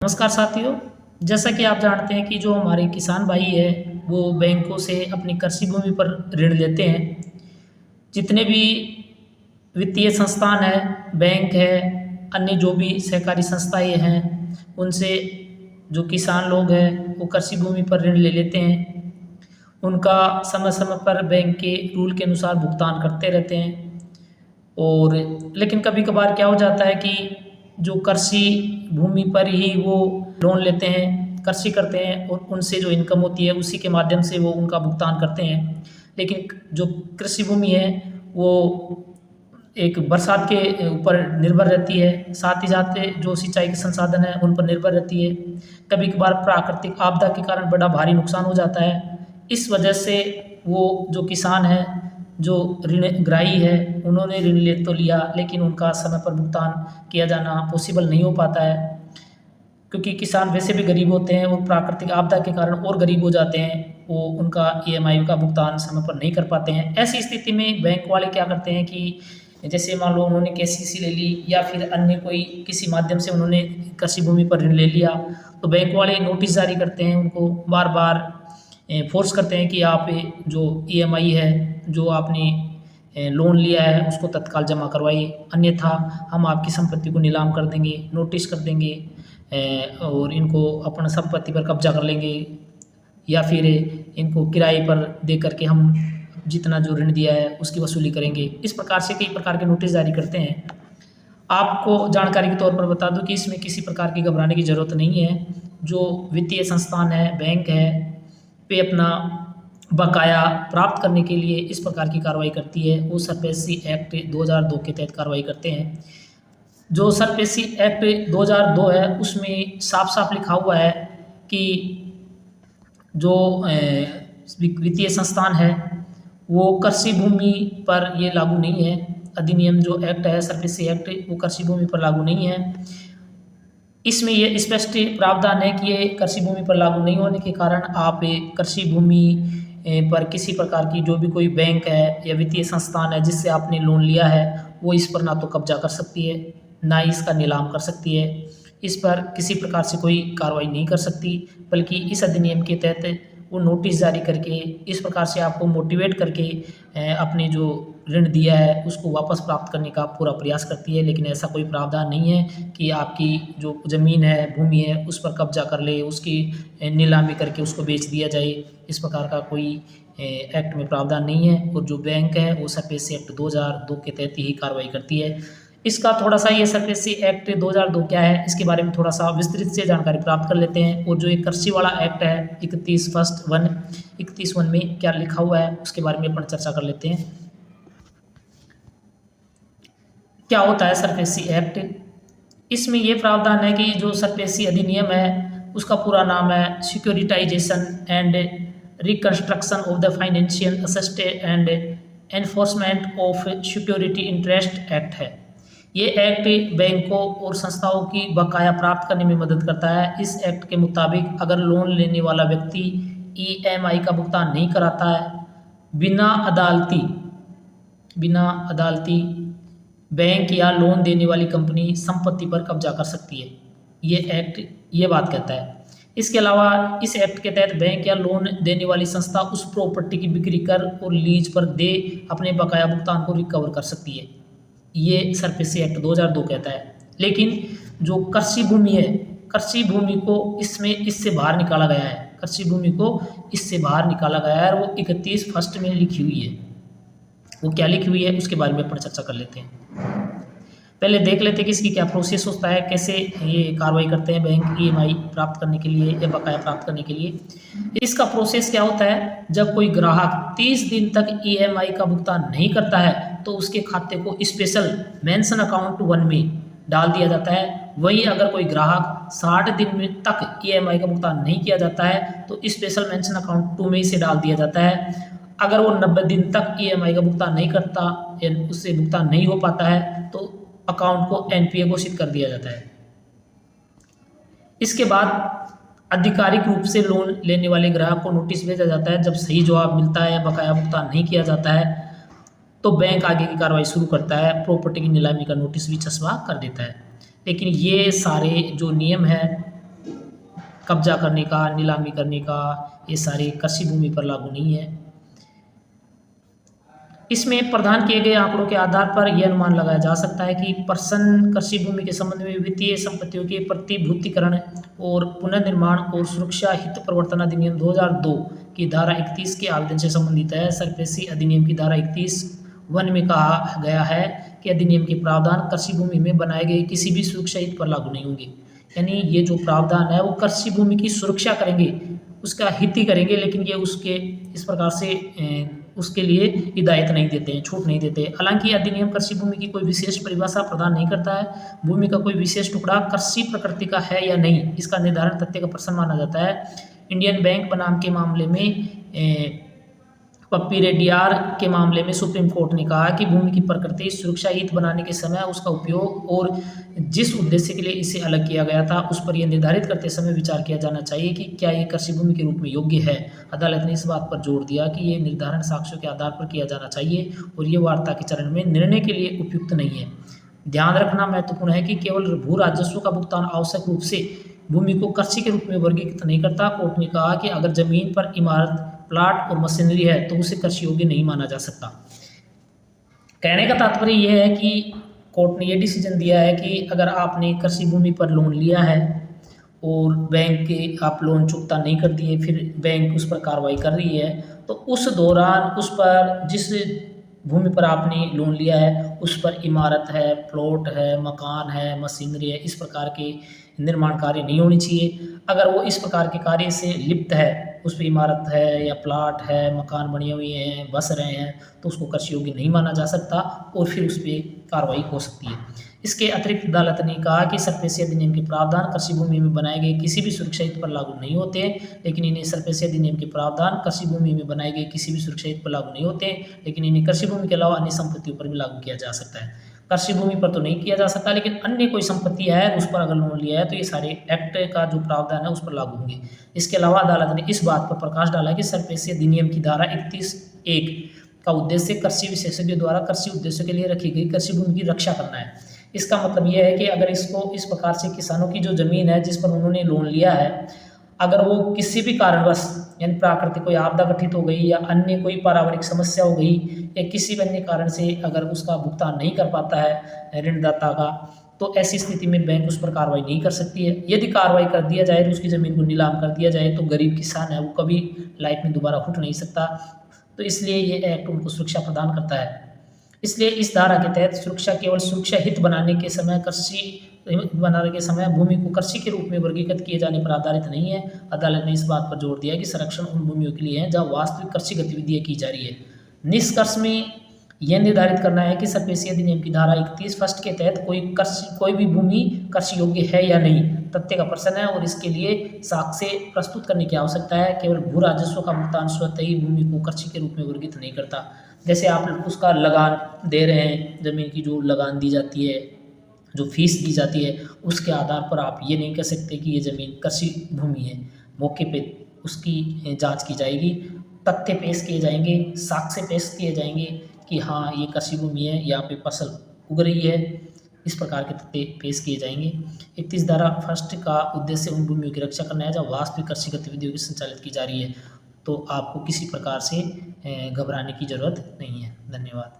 नमस्कार साथियों। जैसा कि आप जानते हैं कि जो हमारे किसान भाई है वो बैंकों से अपनी कृषि भूमि पर ऋण लेते हैं। जितने भी वित्तीय संस्थान है, बैंक है, अन्य जो भी सहकारी संस्थाएं हैं, उनसे जो किसान लोग हैं वो कृषि भूमि पर ऋण ले लेते हैं। उनका समय समय पर बैंक के रूल के अनुसार भुगतान करते रहते हैं। और लेकिन कभी कभार क्या हो जाता है कि जो कृषि भूमि पर ही वो लोन लेते हैं, कृषि करते हैं और उनसे जो इनकम होती है उसी के माध्यम से वो उनका भुगतान करते हैं। लेकिन जो कृषि भूमि है वो एक बरसात के ऊपर निर्भर रहती है, साथ ही साथ जो सिंचाई के संसाधन है उन पर निर्भर रहती है। कभी कभार प्राकृतिक आपदा के कारण बड़ा भारी नुकसान हो जाता है। इस वजह से वो जो किसान है, जो ऋण ग्राही है, उन्होंने ऋण ले तो लिया लेकिन उनका समय पर भुगतान किया जाना पॉसिबल नहीं हो पाता है, क्योंकि किसान वैसे भी गरीब होते हैं और प्राकृतिक आपदा के कारण और गरीब हो जाते हैं। वो उनका ईएमआई का भुगतान समय पर नहीं कर पाते हैं। ऐसी स्थिति में बैंक वाले क्या करते हैं कि जैसे मान लो उन्होंने केसीसी ले ली या फिर अन्य कोई किसी माध्यम से उन्होंने कृषि भूमि पर ऋण ले लिया, तो बैंक वाले नोटिस जारी करते हैं, उनको बार बार फोर्स करते हैं कि आप जो ईएमआई है, जो आपने लोन लिया है, उसको तत्काल जमा करवाइए, अन्यथा हम आपकी संपत्ति को नीलाम कर देंगे, नोटिस कर देंगे और इनको अपना संपत्ति पर कब्जा कर लेंगे, या फिर इनको किराए पर दे करके हम जितना जो ऋण दिया है उसकी वसूली करेंगे। इस प्रकार से कई प्रकार के नोटिस जारी करते हैं। आपको जानकारी के तौर पर बता दूं कि इसमें किसी प्रकार की घबराने की ज़रूरत नहीं है। जो वित्तीय संस्थान है, बैंक है, पे अपना बकाया प्राप्त करने के लिए इस प्रकार की कार्रवाई करती है। वो सरफेसी एक्ट 2002 के तहत कार्रवाई करते हैं। जो सरफेसी एक्ट 2002 है उसमें साफ साफ लिखा हुआ है कि जो वित्तीय संस्थान है वो कृषि भूमि पर ये लागू नहीं है। अधिनियम जो एक्ट है, सरफेसी एक्ट, वो कृषि भूमि पर लागू नहीं है। इसमें ये स्पष्ट प्रावधान है कि ये कृषि भूमि पर लागू नहीं होने के कारण आप कृषि भूमि पर किसी प्रकार की जो भी कोई बैंक है या वित्तीय संस्थान है जिससे आपने लोन लिया है, वो इस पर ना तो कब्जा कर सकती है, ना ही इसका नीलाम कर सकती है। इस पर किसी प्रकार से कोई कार्रवाई नहीं कर सकती, बल्कि इस अधिनियम के तहत वो नोटिस जारी करके इस प्रकार से आपको मोटिवेट करके अपने जो ऋण दिया है उसको वापस प्राप्त करने का पूरा प्रयास करती है। लेकिन ऐसा कोई प्रावधान नहीं है कि आपकी जो ज़मीन है, भूमि है, उस पर कब्जा कर ले, उसकी नीलामी करके उसको बेच दिया जाए। इस प्रकार का कोई एक्ट में प्रावधान नहीं है। और जो बैंक है वो सरफेसी एक्ट 2002 के तहत ही कार्रवाई करती है। इसका थोड़ा सा ये सरफेसी एक्ट 2002 क्या है, इसके बारे में थोड़ा सा विस्तृत से जानकारी प्राप्त कर लेते हैं। और जो एक कृषि वाला एक्ट है 31 में क्या लिखा हुआ है उसके बारे में अपन चर्चा कर लेते हैं। क्या होता है सरफेसी एक्ट? इसमें ये प्रावधान है कि जो सरफेसी अधिनियम है उसका पूरा नाम है securitisation and reconstruction of the financial assistance and enforcement of security interest act है। ये एक्ट बैंकों और संस्थाओं की बकाया प्राप्त करने में मदद करता है। इस एक्ट के मुताबिक अगर लोन लेने वाला व्यक्ति ईएमआई का भुगतान नहीं कराता है, बिना अदालती बैंक या लोन देने वाली कंपनी संपत्ति पर कब्जा कर सकती है। ये एक्ट ये बात कहता है। इसके अलावा इस एक्ट के तहत बैंक या लोन देने वाली संस्था उस प्रॉपर्टी की बिक्री कर और लीज पर दे अपने बकाया भुगतान को रिकवर कर सकती है। ये सरफेसी एक्ट 2002 कहता है। लेकिन जो कृषि भूमि है, कृषि भूमि को इससे बाहर निकाला गया है। कृषि भूमि को इससे बाहर निकाला गया है और वो 31 में लिखी हुई है। वो क्या लिखी हुई है उसके बारे में अपन चर्चा कर लेते हैं। पहले देख लेते हैं कि इसकी क्या प्रोसेस होता है, कैसे ये कार्रवाई करते हैं बैंक ईएमआई प्राप्त करने के लिए या बकाया प्राप्त करने के लिए। इसका प्रोसेस क्या होता है, जब कोई ग्राहक 30 दिन तक ईएमआई का भुगतान नहीं करता है तो उसके खाते को स्पेशल मेंशन अकाउंट 1 में डाल दिया जाता है। वहीं अगर कोई ग्राहक 60 दिन में तक ईएमआई का भुगतान नहीं किया जाता है तो स्पेशल मेंशन अकाउंट 2 में इसे डाल दिया जाता है। अगर वो 90 दिन तक ईएमआई का भुगतान नहीं करता या उससे भुगतान नहीं हो पाता है तो अकाउंट को एनपीए घोषित कर दिया जाता है। इसके बाद आधिकारिक रूप से लोन लेने वाले ग्राहक को नोटिस भेजा जाता है। जब सही जवाब मिलता है या बकाया भुगतान नहीं किया जाता है तो बैंक आगे की कार्रवाई शुरू करता है, प्रॉपर्टी की नीलामी का नोटिस भी चस्पा कर देता है। लेकिन ये सारे जो नियम हैं कब्जा करने का, नीलामी करने का, ये सारे कृषि भूमि पर लागू नहीं है। इसमें प्रदान किए गए आंकड़ों के आधार पर यह अनुमान लगाया जा सकता है कि पर्सन कृषि भूमि के संबंध में वित्तीय संपत्तियों के प्रतिभूतिकरण और पुनर्निर्माण और सुरक्षा हित प्रवर्तन अधिनियम 2002 की धारा 31 के आवेदन से संबंधित है। सरफेसी अधिनियम की धारा 31(1) में कहा गया है कि अधिनियम के प्रावधान कृषि भूमि में बनाए गए किसी भी सुरक्षा हित पर लागू नहीं होंगे। यानी ये जो प्रावधान है वो कृषि भूमि की सुरक्षा करेंगे, उसका हित ही करेंगे, लेकिन ये उसके इस प्रकार से उसके लिए हिदायत नहीं देते हैं, छूट नहीं देते। हालांकि अधिनियम कृषि भूमि की कोई विशेष परिभाषा प्रदान नहीं करता है। भूमि का कोई विशेष टुकड़ा कृषि प्रकृति का है या नहीं, इसका निर्धारण तथ्य का प्रश्न माना जाता है। इंडियन बैंक बनाम के मामले में पप्पी रेड्डियार के मामले में सुप्रीम कोर्ट ने कहा कि भूमि की प्रकृति सुरक्षा हित बनाने के समय उसका उपयोग और जिस उद्देश्य के लिए इसे अलग किया गया था उस पर यह निर्धारित करते समय विचार किया जाना चाहिए कि क्या ये कृषि भूमि के रूप में योग्य है। अदालत ने इस बात पर जोर दिया कि ये निर्धारण साक्ष्यों के आधार पर किया जाना चाहिए और ये वार्ता के चरण में निर्णय के लिए उपयुक्त नहीं है। ध्यान रखना महत्वपूर्ण है कि केवल भू राजस्व का भुगतान आवश्यक रूप से भूमि को कृषि के रूप में वर्गीकृत नहीं करता। कोर्ट ने कहा कि अगर जमीन पर इमारत, प्लाट और मशीनरी है तो उसे कृषि योग्य नहीं माना जा सकता। कहने का तात्पर्य यह है कि कोर्ट ने यह डिसीजन दिया है कि अगर आपने कृषि भूमि पर लोन लिया है और बैंक के आप लोन चुकता नहीं कर दिए, फिर बैंक उस पर कार्रवाई कर रही है, तो उस दौरान उस पर जिस भूमि पर आपने लोन लिया है उस पर इमारत है, प्लॉट है, मकान है, मशीनरी है, इस प्रकार के निर्माण कार्य नहीं होने चाहिए। अगर वो इस प्रकार के कार्य से लिप्त है, उस पर इमारत है या प्लाट है, मकान बने हुए हैं, बस रहे हैं, तो उसको कृषि योग्य नहीं माना जा सकता और फिर उस पर कार्रवाई हो सकती है। इसके अतिरिक्त अदालत ने कहा कि सरफेसी अधिनियम के प्रावधान कृषि भूमि में बनाए गए किसी भी सुरक्षा हित पर लागू नहीं होते, लेकिन इन्हें सरफेसी अधिनियम के प्रावधान कृषि भूमि में बनाए गए किसी भी सुरक्षा हित पर लागू नहीं होते, लेकिन इन्हें कृषि भूमि के अलावा अन्य संपत्तियों पर भी लागू किया जा सकता है। कृषि भूमि पर तो नहीं किया जा सकता, लेकिन अन्य कोई संपत्ति है उस पर अगर लोन लिया है तो ये सारे एक्ट का जो प्रावधान है उस पर लागू होंगे। इसके अलावा अदालत ने इस बात पर प्रकाश डाला कि सरफेसी अधिनियम की धारा 31(1) का उद्देश्य कृषि विशेषज्ञों द्वारा कृषि उद्देश्यों के लिए रखी गई कृषि भूमि की रक्षा करना है। इसका मतलब यह है कि अगर इसको इस प्रकार से किसानों की जो जमीन है जिस पर उन्होंने लोन लिया है, अगर वो किसी भी कारणवश यानी प्राकृतिक कोई आपदा घटित हो गई या अन्य कोई पारिवारिक समस्या हो गई या किसी भी अन्य कारण से अगर उसका भुगतान नहीं कर पाता है ऋणदाता का, तो ऐसी स्थिति में बैंक उस पर कार्रवाई नहीं कर सकती है। यदि कार्रवाई कर दिया जाए तो उसकी ज़मीन को नीलाम कर दिया जाए तो गरीब किसान है वो कभी लाइफ में दोबारा उठ नहीं सकता। तो इसलिए ये एक्ट उनको सुरक्षा प्रदान करता है। इसलिए इस धारा के तहत सुरक्षा केवल सुरक्षा हित बनाने के समय भूमि को कृषि के रूप में वर्गीकृत किए जाने पर आधारित नहीं है। अदालत ने इस बात पर जोर दिया कि संरक्षण उन भूमियों के लिए है जहां वास्तविक कृषि गतिविधियां की जा रही है। निष्कर्ष में यह निर्धारित करना है कि सरफेसी अधिनियम की धारा 31 फर्स्ट के तहत कोई भी भूमि कृषि योग्य है या नहीं, तथ्य का प्रश्न है और इसके लिए साक्ष्य प्रस्तुत करने की आवश्यकता है। केवल भू राजस्व का भुगतान स्वतः ही भूमि को कृषि के रूप में वर्गीकृत नहीं करता। जैसे आप उसका लगान दे रहे हैं, ज़मीन की जो लगान दी जाती है, जो फीस दी जाती है, उसके आधार पर आप ये नहीं कह सकते कि ये ज़मीन कृषि भूमि है। मौके पे उसकी जांच की जाएगी, तथ्य पेश किए जाएंगे, साक्ष्य पेश किए जाएंगे कि हाँ ये कृषि भूमि है, यहाँ पे फसल उग रही है, इस प्रकार के तथ्य पेश किए जाएंगे। 31 धारा फर्स्ट का उद्देश्य उन भूमियों की रक्षा करना है जहाँ वास्तविक कृषि गतिविधियों की संचालित की जा रही है। तो आपको किसी प्रकार से घबराने की ज़रूरत नहीं है। धन्यवाद।